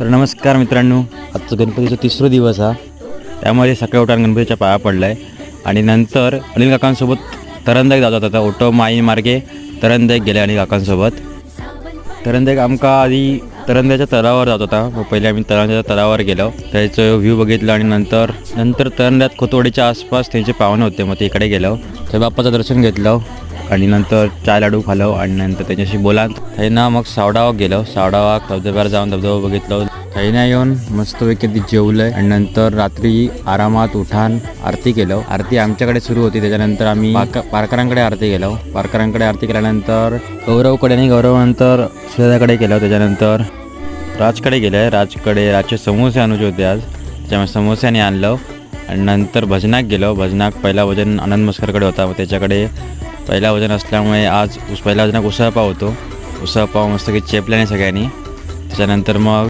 तर नमस्कार मित्रांनो, आजचा गणपतीचा तिसरा दिवस हा. त्यामुळे सकाळी उठून गणपतीच्या पाया पडला आहे आणि नंतर अनिल काकांसोबत तरंदाक जात होता. ऑटो माई मार्गे तरंदाक गेले अनिल काकांसोबत. तरंदाक आमका आधी तरंद्याच्या तलावावर जात होता. पहिले आम्ही तरंद्याच्या तलावावर गेलो, त्याचं व्ह्यू बघितलं आणि नंतर तरंद्यात खोतवाडीच्या आसपास त्यांचे पाहुणे होते. मग ते इकडे गेलो, त्या बाप्पाचं दर्शन घेतलं आणि नंतर चाय लाडू खालो आणि नंतर त्यांच्याशी बोलात थैना मग सावडावाक गेलो. सावडावाक धबधब्यावर जाऊन धबधबा बघितलं. थैना येऊन मस्तपैकी ती जेवलं आणि नंतर रात्री आरामात उठान आरती केलं. आरती आमच्याकडे सुरू होती. त्याच्यानंतर आम्ही पारकरांकडे आरती गेलो. पारकरांकडे आरती केल्यानंतर गौरवकडे आणि गौरवनंतर सुरेदाकडे केलं. त्याच्यानंतर राजकडे गेले. राजचे समोसे आणूचे होते आज, त्याच्यामुळे समोस्याने आणलं आणि नंतर भजनाक गेलो. भजनाक पहिला भजन आनंद मस्करकडे होता. मग त्याच्याकडे पहिला भजन असल्यामुळे आज पहिला भजनाक उसळपाव होतो. उसळपाव मस्त की चेपल्याने सगळ्यांनी. त्याच्यानंतर मग